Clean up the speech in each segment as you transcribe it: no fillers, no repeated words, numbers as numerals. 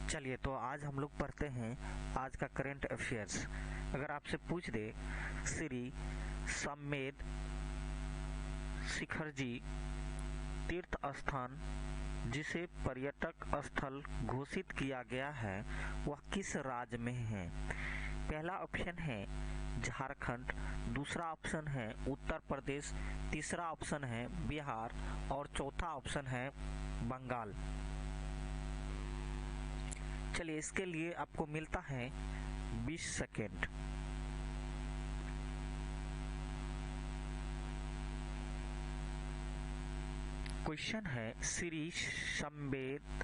चलिए तो आज हम लोग पढ़ते हैं आज का करंट अफेयर्स। अगर आपसे पूछ दे श्री सम्मेद शिखरजी तीर्थ स्थान जिसे पर्यटक स्थल घोषित किया गया है वह किस राज्य में है? पहला ऑप्शन है झारखंड, दूसरा ऑप्शन है उत्तर प्रदेश, तीसरा ऑप्शन है बिहार और चौथा ऑप्शन है बंगाल। चलिए इसके लिए आपको मिलता है 20 सेकेंड। क्वेश्चन है श्री सम्मेद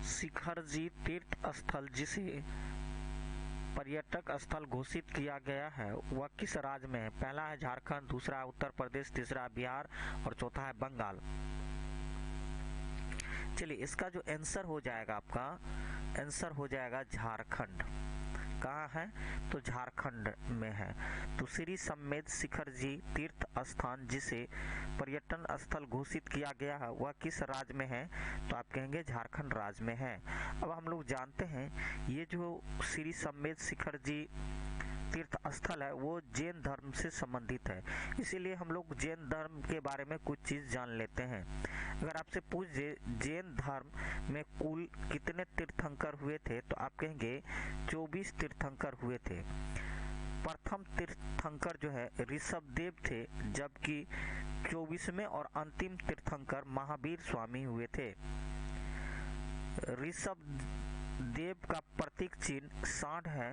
शिखरजी तीर्थ स्थल जिसे पर्यटक स्थल घोषित किया गया है वह किस राज्य में है? पहला है झारखंड, दूसरा है उत्तर प्रदेश, तीसरा बिहार और चौथा है बंगाल। चलिए इसका जो आंसर हो जाएगा, आपका आंसर हो जाएगा झारखंड। कहाँ है? तो झारखंड में है। तो श्री सम्मेद शिखरजी तीर्थ स्थान जिसे पर्यटन स्थल घोषित किया गया है वह किस राज्य में है? तो आप कहेंगे झारखंड राज्य में है। अब हम लोग जानते हैं ये जो श्री सम्मेद शिखरजी तीर्थ स्थल है वो जैन धर्म से संबंधित है, इसीलिए हम लोग जैन धर्म के बारे में कुछ चीज जान लेते हैं। अगर आपसे पूछ दे जैन धर्म में कुल कितने तीर्थंकर हुए थे तो आप कहेंगे 24 तीर्थंकर हुए थे। प्रथम तीर्थंकर जो है ऋषभदेव थे, जबकि 24वें और अंतिम तीर्थंकर महावीर स्वामी हुए थे। ऋषभदेव का प्रतीक चिन्ह सांड है,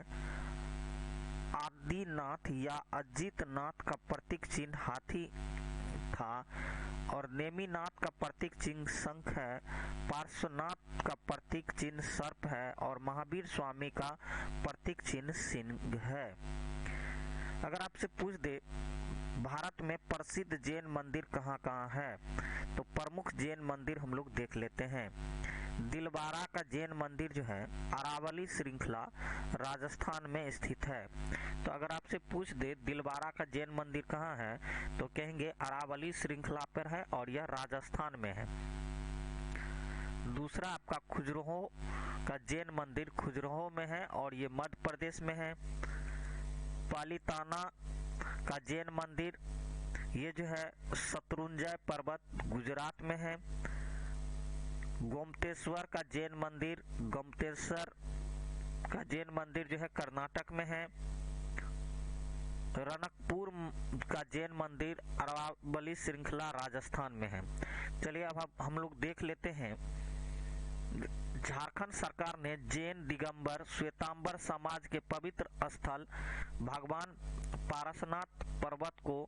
आदिनाथ या अजितनाथ का प्रतीक चिन्ह हाथी था और नेमिनाथ का प्रतीक चिन्ह शंख है, पार्श्वनाथ का प्रतीक चिन्ह सर्प है और महावीर स्वामी का प्रतीक चिन्ह सिंह है। अगर आपसे पूछ दे भारत में प्रसिद्ध जैन मंदिर कहाँ कहाँ है तो प्रमुख जैन मंदिर हम लोग देख लेते हैं। दिलवारा का जैन मंदिर जो है अरावली श्रृंखला राजस्थान में स्थित है। तो अगर आपसे पूछ दे दिलवारा का जैन मंदिर कहाँ है तो कहेंगे अरावली श्रृंखला पर है और यह राजस्थान में है। दूसरा आपका खजुराहो का जैन मंदिर खजुराहो में है और ये मध्य प्रदेश में है। पालीताना का जैन मंदिर ये जो है शत्रुंजय पर्वत गुजरात में है। गोमतेश्वर का जैन मंदिर गोमतेश्वर का जैन मंदिर जो है कर्नाटक में है। रनकपुर का जैन मंदिर अरावली श्रृंखला राजस्थान में है। चलिए अब हम लोग देख लेते हैं झारखंड सरकार ने जैन दिगंबर श्वेतांबर समाज के पवित्र स्थल भगवान पारसनाथ पर्वत को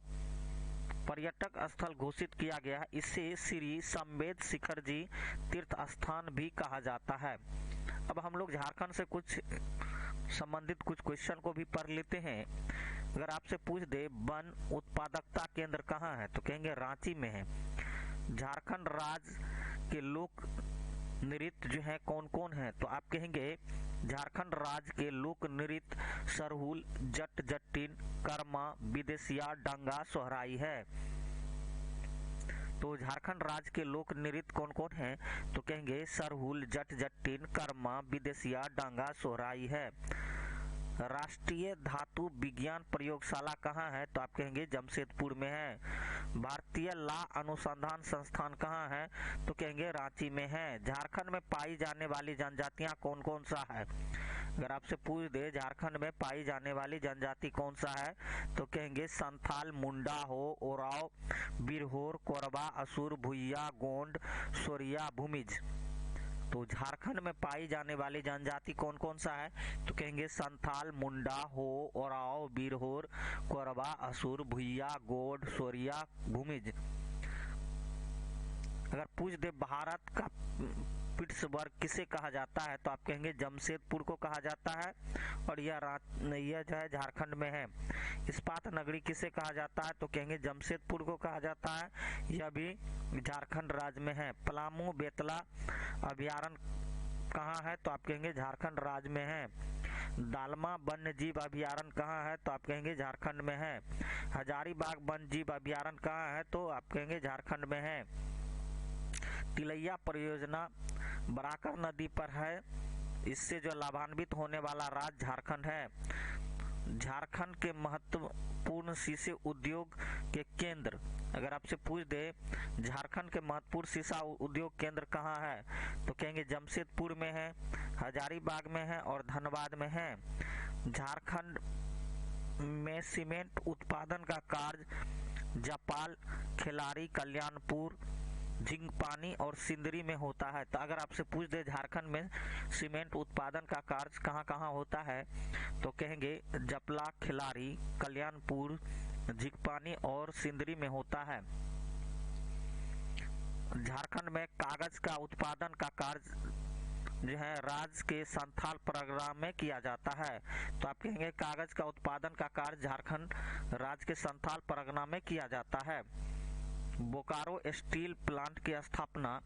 पर्यटक स्थल घोषित किया गया है। इसे श्री सम्मेद शिखरजी तीर्थ स्थान भी कहा जाता है। अब हम लोग झारखंड से कुछ संबंधित कुछ क्वेश्चन को भी पढ़ लेते हैं। अगर आपसे पूछ दे वन उत्पादकता केंद्र कहाँ है तो कहेंगे रांची में है। झारखंड राज्य के लोक नृत्य जो है कौन कौन है तो आप कहेंगे झारखंड राज्य के लोक नृत्य सरहुल, जट जटिन, कर्मा, विदेशिया, डांगा, सोहराई है। तो झारखंड राज्य के लोक नृत्य कौन कौन है तो कहेंगे सरहुल, जट जटिन, कर्मा, विदेशिया, डांगा, सोहराई है। राष्ट्रीय धातु विज्ञान प्रयोगशाला कहाँ है तो आप कहेंगे जमशेदपुर में है। भारतीय ला अनुसंधान संस्थान कहाँ है तो कहेंगे रांची में है। झारखंड में पाई जाने वाली जनजातियां कौन कौन सा है? अगर आपसे पूछ दे झारखंड में पाई जाने वाली जनजाति कौन सा है तो कहेंगे संथाल, मुंडा हो, ओराव, बिरहोर, कोरबा, असुर, भुइया, गोंड, सोरिया, भूमिज। तो झारखंड में पाई जाने वाली जनजाति कौन कौन सा है तो कहेंगे संथाल, मुंडा, हो, ओराव, बिरहोर, कोरबा, असुर, भुइया, गोंड, सोरिया, भूमिज। अगर पूछ दे भारत का पिट्सबर्ग किसे कहा जाता है तो आप कहेंगे जमशेदपुर को कहा जाता है और यह जो है झारखंड में है। इस्पात नगरी किसे कहा जाता है तो कहेंगे जमशेदपुर को कहा जाता है, यह भी झारखंड राज्य में है। पलामू बेतला अभयारण्य कहाँ है तो आप कहेंगे झारखंड राज्य में है। दालमा वन्य जीव अभयारण्य कहाँ है तो आप कहेंगे झारखंड में है। हजारीबाग वन्य जीव अभयारण्य कहाँ है तो आप कहेंगे झारखंड में है। तिलैया परियोजना बराकर नदी पर है। इससे जो लाभान्वित होने वाला राज्य झारखंड है। झारखंड के महत्वपूर्ण शीशे उद्योग के केंद्र, अगर आपसे पूछ दे झारखंड के महत्वपूर्ण शीशा उद्योग केंद्र कहाँ है, तो कहेंगे जमशेदपुर में है, हजारीबाग में है और धनबाद में है। झारखंड में सीमेंट उत्पादन का कार्य जपाल, खिलाड़ी, कल्याणपुर, झिंगपानी और सिंदरी में होता है। तो अगर आपसे पूछ दे झारखंड में सीमेंट उत्पादन का कार्य कहाँ कहाँ होता है, तो कहेंगे जपला, खिलाड़ी, कल्याणपुर, झिंगपानी और सिंदरी में होता है। झारखंड में कागज का उत्पादन का कार्य जो है राज्य के संथाल परगना में किया जाता है। तो आप कहेंगे कागज का उत्पादन का कार्य झारखंड राज्य के संथाल परगना में किया जाता है। बोकारो स्टील प्लांट की स्थापना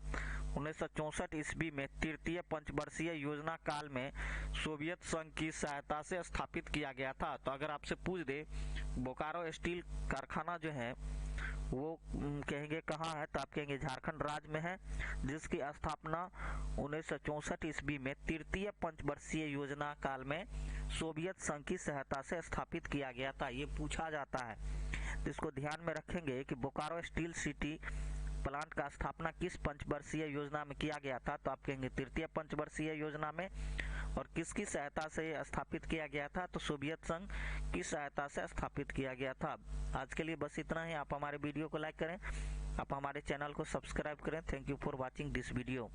1964 ईस्वी में तृतीय पंचवर्षीय योजना काल में सोवियत संघ की सहायता से स्थापित किया गया था। तो अगर आपसे पूछ दे बोकारो स्टील कारखाना जो है वो कहेंगे कहाँ है, तो आप कहेंगे झारखंड राज्य में है, जिसकी स्थापना 1964 ईस्वी में तृतीय पंचवर्षीय योजना काल में सोवियत संघ की सहायता से स्थापित किया गया था। ये पूछा जाता है, तो इसको ध्यान में रखेंगे कि बोकारो स्टील सिटी प्लांट का स्थापना किस पंचवर्षीय योजना में किया गया था, तो आप कहेंगे तृतीय पंचवर्षीय योजना में। और किसकी सहायता से स्थापित किया गया था, तो सोवियत संघ की सहायता से स्थापित किया गया था। आज के लिए बस इतना ही। आप हमारे वीडियो को लाइक करें, आप हमारे चैनल को सब्सक्राइब करें। Thank you for watching this video.